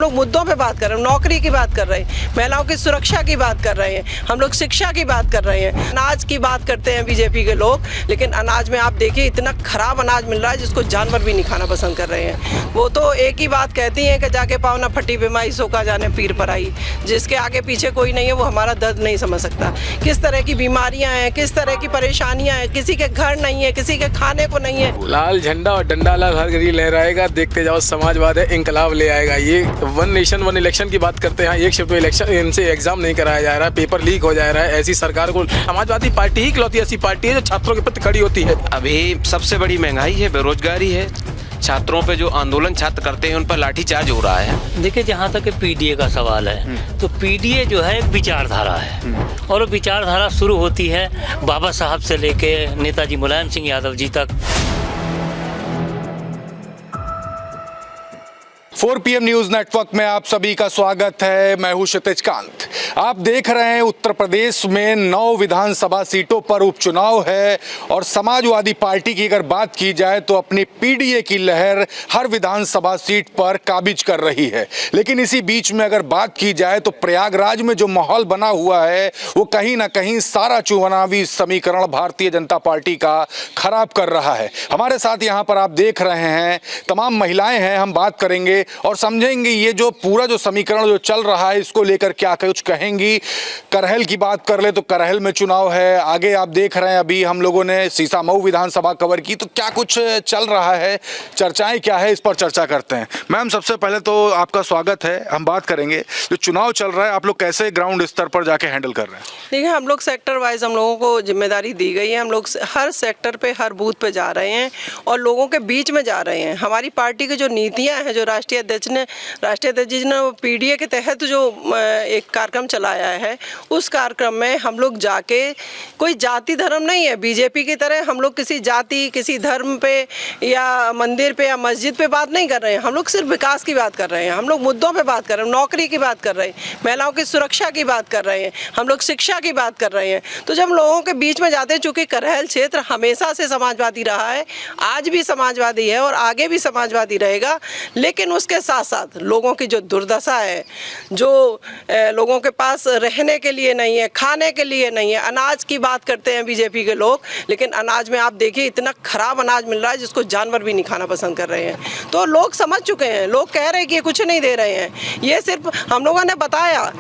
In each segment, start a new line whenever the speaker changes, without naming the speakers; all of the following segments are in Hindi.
लोग मुद्दों पे बात कर रहे हैं, नौकरी की बात कर रहे हैं, महिलाओं की सुरक्षा की बात कर रहे हैं, हम लोग शिक्षा की बात कर रहे हैं, अनाज की बात करते हैं बीजेपी के लोग, लेकिन अनाज में आप देखिए इतना खराब अनाज मिल रहा है जिसको जानवर भी नहीं खाना पसंद कर रहे हैं। वो तो एक ही बात कहती हैं कि जाके पाँव ना फटी बीमारी सो का जाने पीर पर आई। जिसके आगे पीछे कोई नहीं है वो हमारा दर्द नहीं समझ सकता। किस तरह की बीमारियां हैं, किस तरह की परेशानियां हैं, किसी के घर नहीं है, किसी के खाने को नहीं है।
लाल झंडा और डंडा लाल हर घड़ी लहराएगा, देखते जाओ समाजवाद है इंकलाब ले आएगा। ये वन नेशन वन इलेक्शन की बात करते हैं, एक शिफ्ट में इलेक्शन इनसे एग्जाम नहीं कराया जा रहा है, पेपर लीक हो जा रहा है। ऐसी सरकार को समाजवादी पार्टी ही इकलौती ऐसी पार्टी है जो छात्रों के प्रति खड़ी होती है।
अभी सबसे बड़ी महंगाई है, बेरोजगारी है, छात्रों पे जो आंदोलन छात्र करते हैं उन पर लाठीचार्ज हो रहा है।
देखिए, जहाँ तक पीडीए का सवाल है तो पीडीए जो है एक विचारधारा है और वो विचारधारा शुरू होती है बाबा साहब से लेके नेताजी मुलायम सिंह यादव जी तक।
4 PM न्यूज नेटवर्क में आप सभी का स्वागत है। मैं हूं क्षितिज कांत। आप देख रहे हैं उत्तर प्रदेश में 9 विधानसभा सीटों पर उपचुनाव है और समाजवादी पार्टी की अगर बात की जाए तो अपनी पीडीए की लहर हर विधानसभा सीट पर काबिज कर रही है। लेकिन इसी बीच में अगर बात की जाए तो प्रयागराज में जो माहौल बना हुआ है वो कहीं ना कहीं सारा चुनावी समीकरण भारतीय जनता पार्टी का खराब कर रहा है। हमारे साथ यहाँ पर आप देख रहे हैं तमाम महिलाएं हैं। हम बात करेंगे और समझेंगे ये जो पूरा जो समीकरण जो चल रहा है इसको लेकर क्या कुछ कहेंगी। करहल की बात कर ले तो करहल में चुनाव है। आगे आप देख रहे हैं अभी हम लोगों ने सीसामऊ विधानसभा कवर की, तो क्या कुछ चल रहा है, चर्चाएं क्या है, इस पर चर्चा करते हैं। मैम, सबसे पहले तो आपका स्वागत है। हम बात करेंगे जो चुनाव चल रहा है आप लोग कैसे ग्राउंड स्तर पर जाके हैंडल कर रहे हैं?
देखिए, हम लोग सेक्टर वाइज हम लोगों को जिम्मेदारी दी गई है। हम लोग हर सेक्टर पे हर बूथ पे जा रहे हैं और लोगों के बीच में जा रहे हैं। हमारी पार्टी की जो नीतियाँ हैं, जो राष्ट्रीय अध्यक्ष जी ने पीडीए के तहत जो एक कार्यक्रम चलाया है, उस कार्यक्रम में हम लोग जाके कोई जाति धर्म नहीं है बीजेपी की तरह हम लोग किसी जाति किसी धर्म पे या मंदिर पे या मस्जिद पे बात नहीं कर रहे हैं। हम लोग सिर्फ विकास की बात कर रहे हैं, हम लोग मुद्दों पे बात कर रहे हैं, नौकरी की बात कर रहे हैं, महिलाओं की सुरक्षा की बात कर रहे हैं, हम लोग शिक्षा की बात कर रहे हैं। तो जब लोगों के बीच में जाते हैं, चूँकि करहल क्षेत्र हमेशा से समाजवादी रहा है, आज भी समाजवादी है और आगे भी समाजवादी रहेगा, लेकिन उसके साथ साथ लोगों की जो दुर्दशा है, जो लोगों के पास रहने के लिए नहीं है, खाने के लिए नहीं है। अनाज की बात करते हैं बीजेपी के लोग, लेकिन अनाज में आप देखिए इतना खराब अनाज मिल रहा है जिसको जानवर भी नहीं खाना पसंद कर रहे हैं। तो लोग समझ चुके हैं, लोग कह रहे हैं कि ये कुछ नहीं दे रहे हैं। ये सिर्फ हम लोगों ने बताया,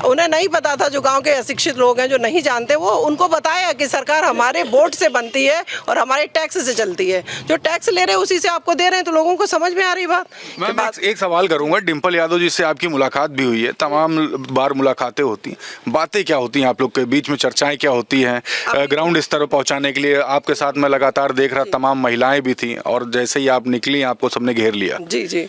उन्हें नहीं पता था, जो गांव के अशिक्षित लोग हैं जो नहीं जानते, वो उनको बताया कि सरकार हमारे वोट से बनती है और हमारे टैक्स से चलती है। जो टैक्स ले रहे हैं उसी से आपको दे रहे हैं, तो लोगों को समझ में आ रही बात।
मैं एक सवाल करूंगा। डिम्पल यादव जी से आपकी मुलाकात भी हुई है, तमाम बार मुलाकातें होती हैं, बातें क्या होती हैं आप लोग के बीच में, चर्चाएं क्या होती हैं ग्राउंड स्तर पर पहुंचाने के लिए? आपके साथ मैं लगातार देख रहा, तमाम महिलाएं भी थी और जैसे ही आप निकली आपको सबने घेर लिया।
जी जी,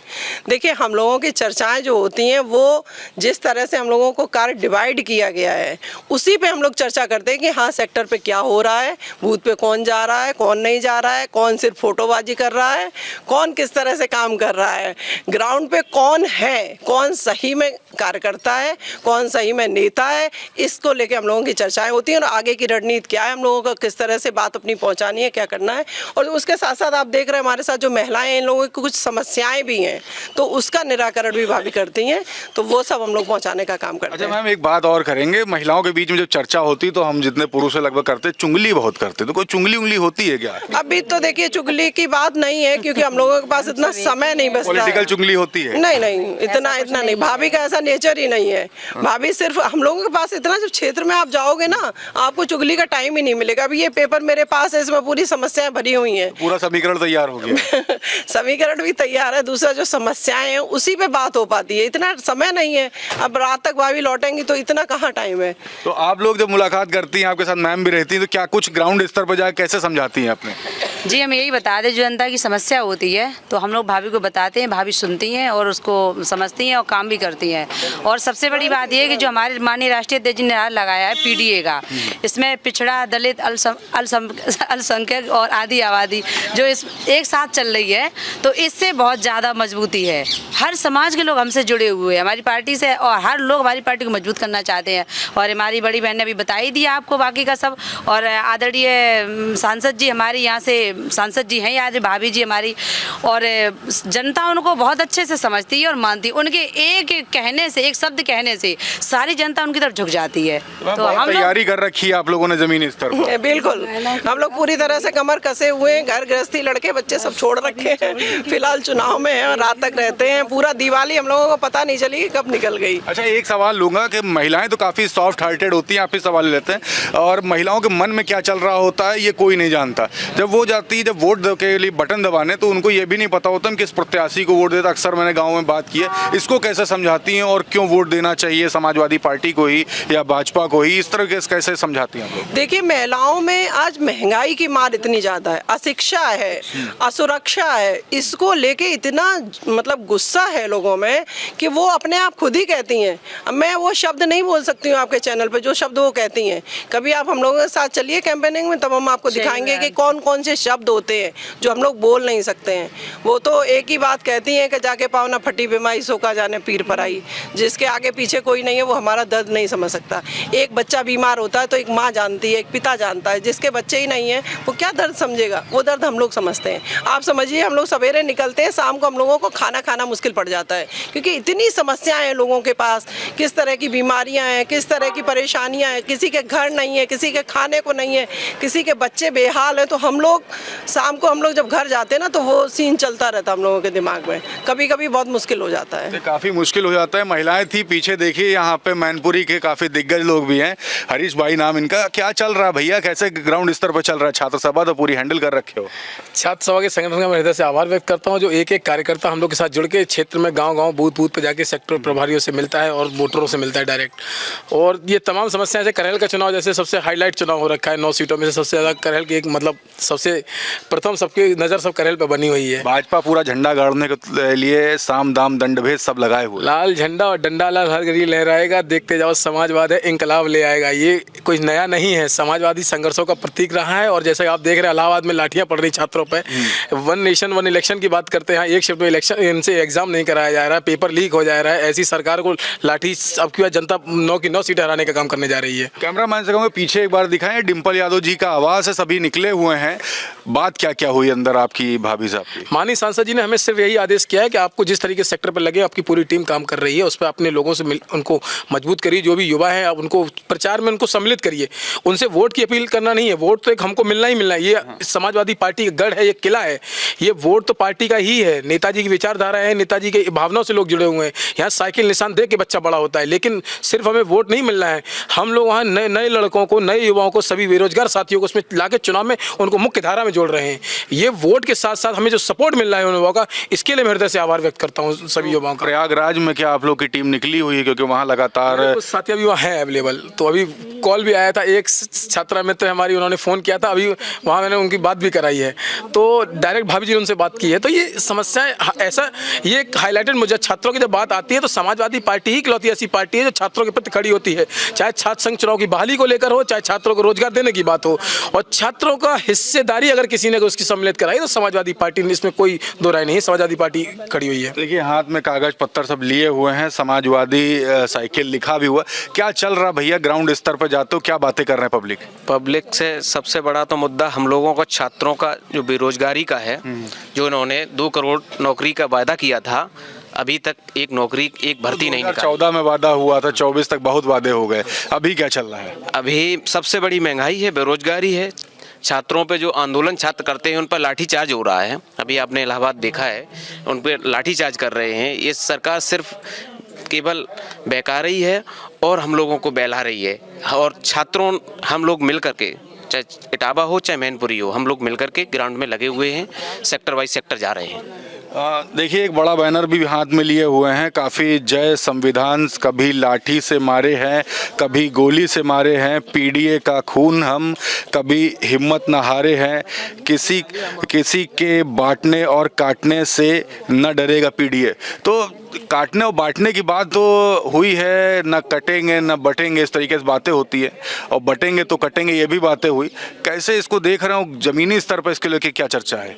देखिए, हम लोगों की चर्चाएं जो होती हैं वो जिस तरह से हम लोगों को कार्य डिवाइड किया गया है उसी पे हम लोग चर्चा करते हैं कि हाँ सेक्टर पे क्या हो रहा है, बूथ पे कौन जा रहा है, कौन नहीं जा रहा है, कौन सिर्फ फोटोबाजी कर रहा है, कौन किस तरह से काम कर रहा है, ग्राउंड पे कौन है, कौन सही में कार्यकर्ता है, कौन सही में नेता है। इसको लेके हम लोगों की चर्चाएं होती हैं और आगे की रणनीति क्या है, हम लोगों को किस तरह से बात अपनी पहुंचानी है, क्या करना है। और उसके साथ साथ आप देख रहे हैं हमारे साथ जो महिलाएं, इन लोगों की कुछ समस्याएं भी हैं, तो उसका निराकरण भी भाभी करती हैं, तो वो सब हम लोग पहुँचाने का काम करते हैं।
मैम, एक बात और करेंगे, महिलाओं के बीच में जब चर्चा होती तो हम जितने पुरुष से लगभग करते, चुंगली बहुत करते, तो कोई चुंगली उंगली होती है क्या?
अभी तो देखिए चुगली की बात नहीं है, क्योंकि हम लोगों के पास इतना समय नहीं बचता।
पॉलिटिकल चुगली होती है?
नहीं, इतना नहीं। भाभी का ऐसा नेचर ही नहीं है। भाभी सिर्फ हम लोगों के पास इतना, जब क्षेत्र में आप जाओगे ना, आपको चुगली का टाइम ही नहीं मिलेगा। अभी ये पेपर मेरे पास है, इसमें पूरी समस्याएं भरी हुई हैं।
पूरा समीकरण तैयार हो गया।
समीकरण भी तैयार है, दूसरा जो समस्याएं हैं उसी पे बात हो पाती है। इतना समय नहीं है। अब रात तक भाभी लौटेंगी तो इतना कहाँ टाइम है।
तो आप लोग जब मुलाकात करती हैं, आपके साथ मैम भी रहती हैं, तो क्या कुछ ग्राउंड स्तर पर जाकर कैसे समझाती हैं आपने?
जी, हम यही बता दें, जो जनता की समस्या होती है तो हम लोग भाभी को बताते हैं, भाभी सुनती हैं और उसको समझती हैं और काम भी करती हैं। और सबसे बड़ी बात ये है कि जो हमारे माननीय राष्ट्रीय अध्यक्ष ने लगाया है पीडीए का, इसमें पिछड़ा, दलित, अल्पसंख्यक और आदि आबादी जो इस एक साथ चल रही है, तो इससे बहुत ज़्यादा मजबूती है। हर समाज के लोग हमसे जुड़े हुए हैं हमारी पार्टी से और हर लोग हमारी पार्टी को मजबूत करना चाहते हैं। और हमारी बड़ी बहन ने अभी बता ही दिया आपको बाकी का सब। और आदरणीय सांसद जी हमारे यहाँ से सांसद जी हैं यार, भाभी जी हमारी, और जनता उनको बहुत अच्छे से समझती है और मानती है। उनके एक कहने से, एक शब्द कहने से सारी जनता उनकी तरफ झुक जाती है। तो हम लोग
तैयारी कर रखी है आप लोगों ने जमीनी स्तर पर?
बिल्कुल, हम लोग पूरी तरह से कमर कसे हुए हैं, घर गृहस्थी लड़के बच्चे सब छोड़ रखे हैं, फिलहाल चुनाव में हैं और रात तक रहते हैं। पूरा दिवाली हम लोगों को पता नहीं चली कि कब निकल गई।
अच्छा, एक सवाल लूंगा कि महिलाएं तो काफ़ी सॉफ्ट हार्टेड होती हैं, आप ही सवाल लेते हैं, और महिलाओं के मन में क्या चल रहा होता है ये कोई नहीं जानता। जब वो जाती है, जब वोट के लिए बटन दबाने, तो उनको ये भी नहीं पता होता किस प्रत्याशी को वोट देता। अक्सर मैंने गाँव में बात की है, इसको कैसे समझाती हैं और क्यों वोट देना चाहिए समाजवादी पार्टी को ही या भाजपा को ही, इस तरह के कैसे समझाती हैं आप लोग?
देखिए, महिलाओं में आज महंगाई की मार इतनी ज़्यादा है, अशिक्षा है, असुरक्षा है, इसको लेके इतना मतलब गुस्सा है लोगों में कि वो अपने आप खुद ही कहती हैं। अब मैं वो शब्द नहीं बोल सकती हूँ आपके चैनल पे जो शब्द वो कहती हैं। कभी आप हम लोगों के साथ चलिए कैंपेनिंग में, तब हम आपको दिखाएंगे कि कौन कौन से शब्द होते हैं जो हम लोग बोल नहीं सकते हैं। वो तो एक ही बात कहती हैं कि जाके पाँव ना फटी बीमारी सो का जाने पीर पर आई। जिसके आगे पीछे कोई नहीं है वो हमारा दर्द नहीं समझ सकता। एक बच्चा बीमार होता है तो एक माँ जानती है, एक पिता जानता है। जिसके बच्चे ही नहीं है वो क्या दर्द समझेगा? वो दर्द हम लोग समझते हैं। आप समझिए, हम लोग सवेरे निकलते हैं, शाम को हम लोगों को खाना खाना मुश्किल पड़ जाता है, क्योंकि इतनी समस्याएं हैं लोगों के पास। किस तरह की बीमारियां हैं, किस तरह की परेशानियां हैं, किसी के घर नहीं है, किसी के खाने को नहीं है, किसी के बच्चे बेहाल हैं। तो हम लोग शाम को हम लोग जब घर जाते हैं ना, तो वो सीन चलता रहता हम लोगों के दिमाग में। कभी कभी बहुत मुश्किल हो जाता है।
काफ़ी मुश्किल हो जाता है। महिलाएं थी पीछे, देखिए यहाँ पे मैनपुरी के काफ़ी दिग्गज लोग भी हैं, हरीश भाई नाम इनका। क्या चल रहा है भैया, कैसे ग्राउंड स्तर पर चल रहा है? छात्र सभा तो पूरी हैंडल कर रखे हो।
छात्र सभा के संगठन का मैं हृदय से आभार व्यक्त करता हूं, जो एक एक कार्यकर्ता हम लोग के साथ जुड़ के क्षेत्र में गांव-गांव बूथ-बूथ पे जाके सेक्टर प्रभारियों से मिलता है और वोटरों से मिलता है डायरेक्ट। और ये तमाम समस्याएं, जैसे करेल का चुनाव जैसे सबसे हाईलाइट चुनाव हो रखा है, 9 सीटों में से सबसे ज़्यादा करेल की एक मतलब सबसे प्रथम सबकी नज़र सब करेल पर बनी हुई है।
भाजपा पूरा झंडा गाड़ने के लिए साम दाम दंड भेद सब लगाए हुए,
लाल झंडा और डंडा लाल हर घड़ी लहराएगा, देखते जाओ समाजवाद है इंकलाब ले आएगा। ये कोई नया नहीं है, समाजवादी संघर्षों का प्रतीक रहा है। और जैसे आप देख रहे हैं, इलाहाबाद में लाठियां पड़ रही छात्रों पे। वन नेशन वन इलेक्शन की बात करते हैं, एक शिफ्ट में इलेक्शन इनसे एग्जाम नहीं कराया जा रहा है, पेपर लीक हो जा रहा है। ऐसी सरकार को लाठी अब की बार जनता 9 की 9 सीटें हराने का काम करने जा रही है।
कैमरामैन से कहूँगा पीछे एक बार दिखाएं, डिम्पल यादव जी का आवाज़ है, सभी निकले हुए हैं। बात क्या क्या हुई अंदर आपकी भाभी साहब की?
माननीय सांसद जी ने हमें सिर्फ यही आदेश किया है कि आपको जिस तरीके सेक्टर पर लगे, आपकी पूरी टीम काम कर रही है, उस पर अपने लोगों से उनको मजबूत करिए। जो भी युवा है, आप उनको प्रचार में उनको सम्मिलित करिए। उनसे वोट की अपील करना नहीं है, वोट तो एक हमको मिलना ही मिलना है। ये समाजवादी पार्टी का गढ़ है, ये किला है, ये वोट तो पार्टी का ही है। नेताजी की विचारधारा है, नेताजी के भावनाओं से लोग जुड़े हुए हैं। यहाँ साइकिल निशान दे के बच्चा बड़ा होता है, लेकिन सिर्फ हमें वोट नहीं मिलना है। हम लोग वहाँ नए नए लड़कों को, नए युवाओं को, सभी बेरोजगार साथियों को उसमें लाके चुनाव में उनको मुख्य धारा में जोड़ रहे हैं। ये वोट के साथ साथ हमें जो सपोर्ट मिल रहा है उन युवाओं का, इसके लिए मैं हृदय से आभार व्यक्त करता हूँ सभी युवाओं का।
प्रयागराज में क्या आप लोग की टीम निकली हुई है, क्योंकि वहाँ लगातार
कुछ साथी अभी वहाँ हैं अवेलेबल? तो अभी कॉल भी आया था, एक छात्रा मित्र हमारी, उन्होंने फ़ोन किया था, अभी वहाँ मैंने उनकी बात भी कराई है। तो डायरेक्ट भाभी जी ने उनसे बात की है। तो ये समस्याएं ऐसा, ये हाईलाइटेड मुझे छात्रों की जब बात आती है तो समाजवादी पार्टी ही इकलौती ऐसी पार्टी है जो छात्रों के प्रति खड़ी होती है। चाहे छात्र संघ चुनाव की बहाली को लेकर हो, चाहे छात्रों को रोजगार देने की बात हो, और छात्रों का हिस्सेदारी अगर किसी ने उसकी सम्मिलित कराई तो समाजवादी पार्टी ने, इसमें कोई दो राय नहीं है, समाजवादी पार्टी खड़ी हुई है।
देखिए हाथ में कागज पत्तर सब लिए हुए हैं, समाजवादी साइकिल लिखा भी हुआ। क्या चल रहा भैया ग्राउंड स्तर पर जाते हो, क्या बातें कर रहे हैं
पब्लिक से? सबसे बड़ा तो मुद्दा हम लोगों का छात्रों का जो बेरोजगारी का है, जो इन्होंने 2 करोड़ नौकरी का वायदा किया था, अभी तक एक नौकरी, एक भर्ती नहीं निकाली।
14 में वादा हुआ था, 24 तक बहुत वादे हो गए, अभी क्या चल रहा है?
अभी सबसे बड़ी महंगाई है, बेरोजगारी है। छात्रों पे जो आंदोलन छात्र करते हैं उन पर लाठीचार्ज हो रहा है। अभी आपने इलाहाबाद देखा है, उन पर लाठीचार्ज कर रहे हैं। ये सरकार सिर्फ केवल बेकार ही है और हम लोगों को बहला रही है। और छात्रों, हम लोग मिल करके, चाहे इटावा हो चाहे मैनपुरी हो, हम लोग मिल करके ग्राउंड में लगे हुए हैं, सेक्टर वाइज सेक्टर जा रहे हैं।
देखिए एक बड़ा बैनर भी हाथ में लिए हुए हैं, काफ़ी जय संविधान, कभी लाठी से मारे हैं, कभी गोली से मारे हैं, पीडीए का खून हम, कभी हिम्मत न हारे हैं, किसी के बांटने और काटने से न डरेगा पीडीए। तो काटने और बांटने की बात तो हुई है, न कटेंगे न बटेंगे इस तरीके से बातें होती है, और बटेंगे तो कटेंगे ये भी बातें हुई। कैसे इसको देख रहे हो जमीनी स्तर पर, इसके लेके क्या चर्चा है?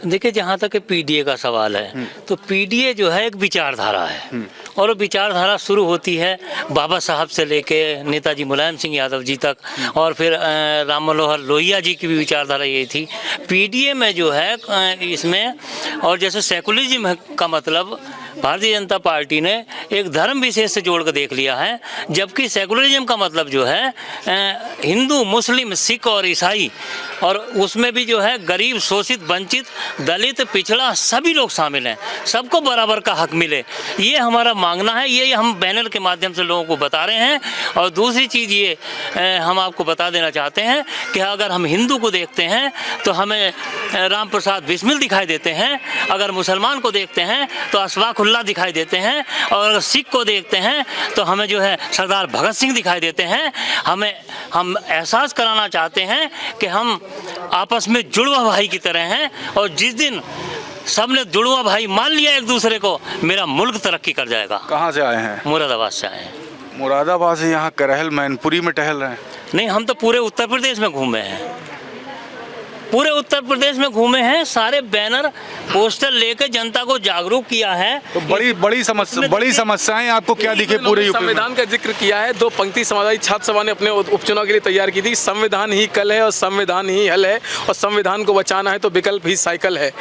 देखिए, जहाँ तक पीडीए का सवाल है तो पीडीए जो है एक विचारधारा है, और वो विचारधारा शुरू होती है बाबा साहब से लेके नेताजी मुलायम सिंह यादव जी तक, और फिर राम मनोहर लोहिया जी की भी विचारधारा यही थी। पीडीए में जो है इसमें, और जैसे सेकुलरिज्म का मतलब भारतीय जनता पार्टी ने एक धर्म विशेष से जोड़ कर देख लिया है, जबकि सेकुलरिज्म का मतलब जो है हिंदू, मुस्लिम, सिख और ईसाई, और उसमें भी जो है गरीब, शोषित, वंचित, दलित, पिछड़ा सभी लोग शामिल हैं, सबको बराबर का हक मिले, ये हमारा मांगना है। ये हम बैनर के माध्यम से लोगों को बता रहे हैं। और दूसरी चीज़ ये हम आपको बता देना चाहते हैं कि अगर हम हिंदू को देखते हैं तो हमें राम प्रसाद बिस्मिल दिखाई देते हैं, अगर मुसलमान को देखते हैं तो अशफाक उल्लाह दिखाई देते हैं, और अगर सिख को देखते हैं तो हमें जो है सरदार भगत सिंह दिखाई देते हैं। हम एहसास कराना चाहते हैं कि हम आपस में जुड़वा भाई की तरह हैं, और जिस दिन सबने जुड़वा भाई मान लिया एक दूसरे को, मेरा मुल्क तरक्की कर जाएगा।
कहाँ से आए हैं?
मुरादाबाद से आए हैं।
मुरादाबाद से यहाँ करहल मैनपुरी में टहल रहे हैं?
नहीं, हम तो पूरे उत्तर प्रदेश में घूमे हैं, पूरे उत्तर प्रदेश में घूमे हैं, सारे बैनर पोस्टर लेकर जनता को जागरूक किया है।
तो बड़ी समस्याएं आपको क्या दिखे पूरे यूपी में?
संविधान का जिक्र किया है। 2 पंक्ति समाजवादी छात्र सभा ने अपने उपचुनाव के लिए तैयार की थी, संविधान ही कल है और संविधान ही हल है, और संविधान को बचाना है तो विकल्प ही साइकिल है।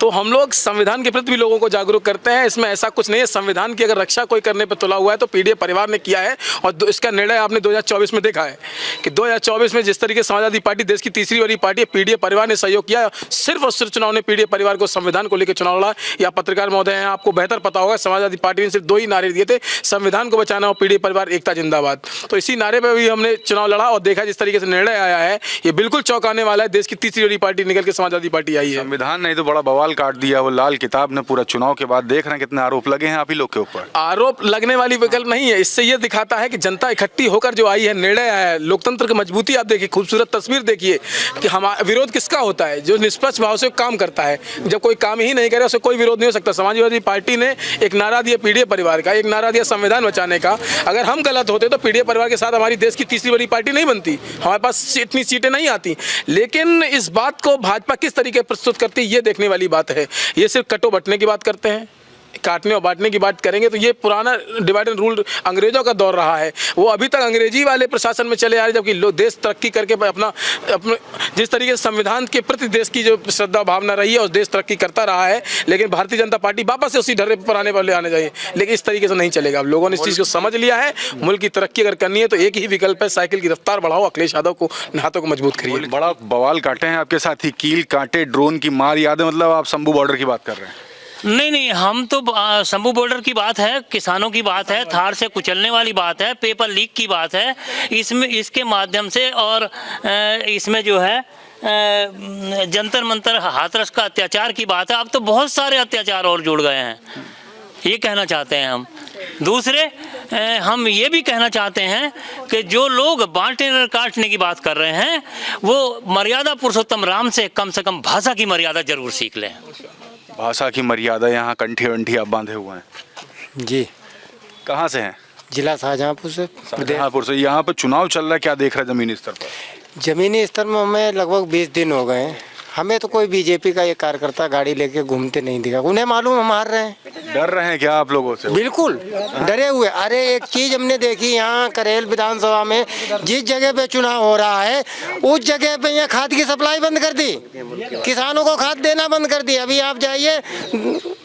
तो हम लोग संविधान के प्रति भी लोगों को जागरूक करते हैं। इसमें ऐसा कुछ नहीं है, संविधान की अगर रक्षा कोई करने पर तुला हुआ है तो पीडीए परिवार ने किया है, और इसका निर्णय आपने 2024 में देखा है कि 2024 में जिस तरीके समाजवादी पार्टी देश की तीसरी बड़ी पार्टी है, पीडीए परिवार ने सहयोग किया। सिर्फ और सिर्फ चुनाव ने पीडीए परिवार को संविधान को लेकर चुनाव लड़ा। या पत्रकार महोदय हैं, आपको बेहतर पता होगा, समाजवादी पार्टी ने सिर्फ 2 ही नारे दिए थे, संविधान को बचाना और पीडीए परिवार एकता जिंदाबाद। तो इसी नारे पर भी हमने चुनाव लड़ा, और देखा जिस तरीके से निर्णय आया है ये बिल्कुल चौंकाने वाला है। देश की तीसरी बड़ी पार्टी निकल के समाजवादी पार्टी आई है।
संविधान नहीं तो बड़ा बवाल काट दिया वो लाल किताब ने पूरा। चुनाव के बाद देख रहे हैं कितने आरोप लगे हैं आप ही लोग के ऊपर।
आरोप लगने वाली विकल्प नहीं है, इससे ये दिखाता है कि जनता इकट्ठी होकर जो आई है, निर्णय आया है, लोकतंत्र की मजबूती आप देखिए, खूबसूरत तस्वीर देखिए कि हमारा विरोध किसका होता है, जो निष्पक्ष भाव से काम करता है। जब कोई काम ही नहीं करे उसे कोई विरोध नहीं हो सकता। समाजवादी पार्टी ने एक नारा दिया पीडीए परिवार का, एक नारा दिया संविधान बचाने का। अगर हम गलत होते तो पीडीए परिवार के साथ हमारी देश की तीसरी बड़ी पार्टी नहीं बनती, हमारे पास इतनी सीटें नहीं आती। लेकिन इस बात को भाजपा किस तरीके प्रस्तुत करती है ये देखने वाली बात है। ये सिर्फ कटो बटने की बात करते हैं, काटने और बांटने की बात करेंगे तो ये पुराना डिवाइड एंड रूल अंग्रेजों का दौर रहा है। वो अभी तक अंग्रेजी वाले प्रशासन में चले आ रहे, जबकि देश तरक्की करके अपना जिस तरीके से संविधान के प्रति देश की जो श्रद्धा भावना रही है और देश तरक्की करता रहा है। लेकिन भारतीय जनता पार्टी वापस से उसी ढर्रे पर आने वाले आने चाहिए, लेकिन इस तरीके से नहीं चलेगा। अब लोगों ने इस चीज़ को समझ लिया है, मुल्क की तरक्की अगर करनी है तो एक ही विकल्प है, साइकिल की रफ्तार बढ़ाओ, अखिलेश यादव को हाथों को मजबूत करिए।
बड़ा बवाल काटे हैं आपके साथ ही, कील कांटे, ड्रोन की मार याद है, मतलब आप शंभू बॉर्डर की बात कर रहे हैं?
नहीं, हम तो शंभू बॉर्डर की बात है, किसानों की बात है, थार से कुचलने वाली बात है, पेपर लीक की बात है, इसमें इसके माध्यम से, और इसमें जो है जंतर मंतर हाथरस का अत्याचार की बात है। अब तो बहुत सारे अत्याचार और जुड़ गए हैं, ये कहना चाहते हैं हम। दूसरे हम ये भी कहना चाहते हैं कि जो लोग बांटने काटने की बात कर रहे हैं वो मर्यादा पुरुषोत्तम राम से कम भाषा की मर्यादा जरूर सीख लें।
भाषा की मर्यादा, यहाँ कंठी वंठी आप बांधे हुए हैं
जी।
कहाँ से हैं?
जिला शाहजहाँपुर से।
शाहजहाँपुर से। यहाँ पर चुनाव चल रहा है, क्या देख रहे हैं जमीनी स्तर पर?
जमीनी स्तर में हमें लगभग 20 दिन हो गए हैं। हमें तो कोई बीजेपी का ये कार्यकर्ता गाड़ी लेके घूमते नहीं दिखा। उन्हें मालूम हम हार रहे हैं।
डर रहे हैं क्या आप लोगों से?
बिल्कुल डरे हुए। अरे एक चीज हमने देखी, यहाँ करेल विधानसभा में जिस जगह पे चुनाव हो रहा है उस जगह पे यहाँ खाद की सप्लाई बंद कर दी, किसानों को खाद देना बंद कर दी। अभी आप जाइए,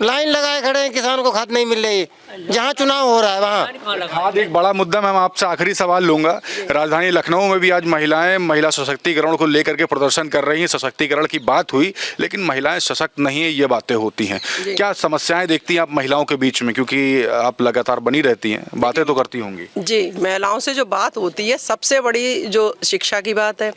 लाइन लगाए खड़े हैं, किसानों को खाद नहीं मिल रही। जहाँ चुनाव हो रहा है वहाँ
खाद एक बड़ा मुद्दा। मैं आपसे आखिरी सवाल लूंगा। राजधानी लखनऊ में भी आज महिलाएं महिला सशक्तिकरण को लेकर के प्रदर्शन कर रही हैं। सशक्तिकरण की बात हुई, लेकिन महिलाएं सशक्त नहीं है, ये बातें होती हैं। क्या समस्याएं देखती हैं आप महिलाओं के बीच में, क्योंकि आप लगातार बनी रहती हैं, बातें तो करती होंगी?
जी, महिलाओं से जो बात होती है सबसे बड़ी जो शिक्षा की बात है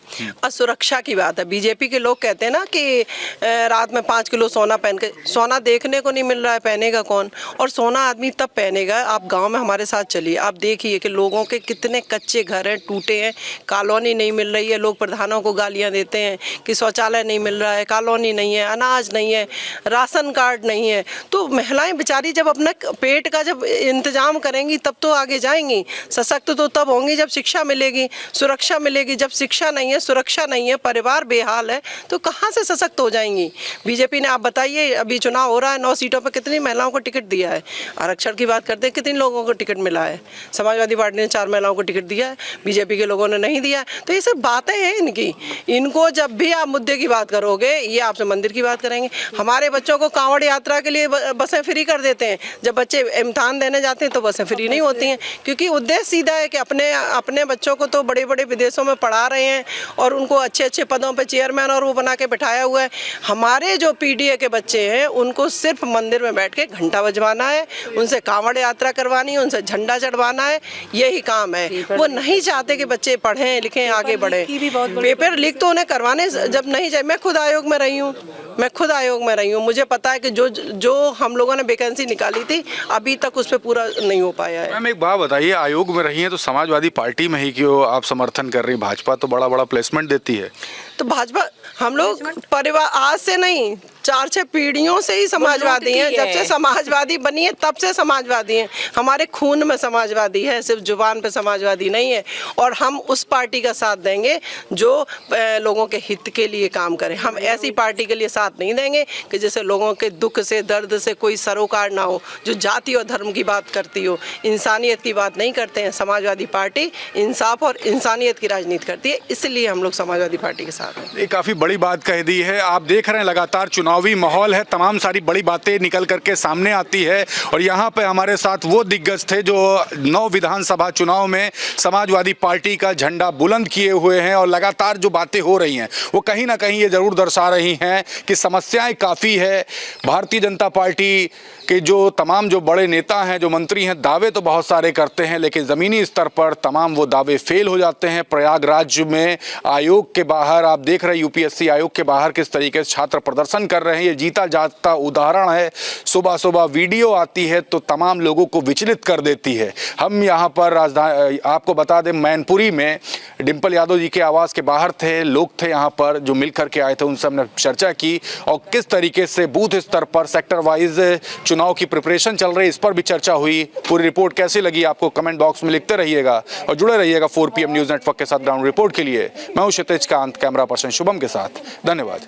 और सुरक्षा की बात है। बीजेपी के लोग कहते हैं ना कि रात में 5 किलो सोना पहन के, सोना देखने को नहीं मिल रहा है, पहनेगा कौन? और सोना आदमी तब तब पहनेगा। आप गांव में हमारे साथ चलिए, आप देखिए कि लोगों के कितने कच्चे घर हैं, टूटे हैं, कॉलोनी नहीं मिल रही है। लोग प्रधानों को गालियां देते हैं कि शौचालय नहीं मिल रहा है, कॉलोनी नहीं है, अनाज नहीं है, राशन कार्ड नहीं है। तो महिलाएं बेचारी जब अपना पेट का जब इंतजाम करेंगी तब तो आगे जाएंगी। सशक्त तो तब होंगी जब शिक्षा मिलेगी, सुरक्षा मिलेगी। जब शिक्षा नहीं है, सुरक्षा नहीं है, परिवार बेहाल है, तो कहाँ से सशक्त हो जाएंगी। बीजेपी ने, आप बताइए, अभी चुनाव हो रहा है, 9 सीटों पर कितनी महिलाओं को टिकट दिया है। आरक्षण की बात करते हैं, कितने लोगों को टिकट मिला है। समाजवादी पार्टी ने 4 महिलाओं को टिकट दिया है, बीजेपी के लोगों ने नहीं दिया। तो ये सब बातें हैं इनकी। इनको जब भी आप मुद्दे की बात करोगे, ये आपसे मंदिर की बात करेंगे। हमारे बच्चों को कांवड़ यात्रा के लिए बसें फ्री कर देते हैं, जब बच्चे इम्तिहान देने जाते हैं तो बसें फ्री नहीं होती हैं, क्योंकि उद्देश्य सीधा है कि अपने बच्चों को तो बड़े बड़े विदेशों में पढ़ा रहे हैं और उनको अच्छे अच्छे पदों पे चेयरमैन और वो बना के बिठाया हुआ है। हमारे जो पीडीए के बच्चे हैं उनको सिर्फ मंदिर में बैठ के घंटा बजवाना है, उनसे कांवड़ यात्रा करवानी है, उनसे झंडा चढ़वाना है, यही काम है। वो नहीं चाहते कि बच्चे पढ़ें लिखें आगे बढ़े। पेपर लीक तो उन्हें करवाने जब नहीं जाए। मैं खुद आयोग में रही हूँ, मुझे पता है कि जो हम लोगों ने वैकेंसी निकाली थी अभी तक उस पर पूरा नहीं हो पाया है।
मैम एक बात बताइए, आयोग में रही हैं तो समाजवादी पार्टी में ही क्यों आप समर्थन कर रही हैं? भाजपा तो बड़ा बड़ा प्लेसमेंट देती है।
तो भाजपा, हम लोग परिवार आज से नहीं, 4-6 पीढ़ियों से ही समाजवादी हैं। जब से समाजवादी बनी है तब से समाजवादी हैं। हमारे खून में समाजवादी है, सिर्फ जुबान पे समाजवादी नहीं है। और हम उस पार्टी का साथ देंगे जो लोगों के हित के लिए काम करे। हम ऐसी पार्टी के लिए साथ नहीं देंगे कि जैसे लोगों के दुख से, दर्द से कोई सरोकार ना हो, जो जाति और धर्म की बात करती हो, इंसानियत की बात नहीं करते हैं। समाजवादी पार्टी इंसाफ और इंसानियत की राजनीति करती है, इसलिए हम लोग समाजवादी पार्टी के साथ हैं।
ये काफ़ी बड़ी बात कह दी है। आप देख रहे हैं लगातार चुनावी माहौल है, तमाम सारी बड़ी बातें निकल करके सामने आती है। और यहाँ पे हमारे साथ वो दिग्गज थे जो 9 विधानसभा चुनाव में समाजवादी पार्टी का झंडा बुलंद किए हुए हैं। और लगातार जो बातें हो रही हैं वो कहीं ना कहीं ये ज़रूर दर्शा रही हैं कि समस्याएं काफ़ी है। भारतीय जनता पार्टी के जो तमाम जो बड़े नेता हैं, जो मंत्री हैं, दावे तो बहुत सारे करते हैं, लेकिन ज़मीनी स्तर पर तमाम वो दावे फेल हो जाते हैं। प्रयागराज में आयोग के बाहर आप देख रहे हैं, यूपीएससी आयोग के बाहर किस तरीके से छात्र प्रदर्शन कर रहे हैं। ये जीता जागता उदाहरण है। सुबह सुबह वीडियो आती है तो तमाम लोगों को विचलित कर देती है। हम यहाँ पर राजधानी, आपको बता दें, मैनपुरी में डिम्पल यादव जी के आवास के बाहर थे, लोग थे यहाँ पर जो मिल करके आए थे, उनसे हमने चर्चा की और किस तरीके से बूथ स्तर पर सेक्टर वाइज चुनाव की प्रिपरेशन चल रही है, इस पर भी चर्चा हुई। पूरी रिपोर्ट कैसी लगी आपको कमेंट बॉक्स में लिखते रहिएगा और जुड़े रहिएगा 4 PM न्यूज़ नेटवर्क के साथ। ग्राउंड रिपोर्ट के लिए मैं हूं क्षितिज कांत, कैमरा पर्सन शुभम के साथ। धन्यवाद।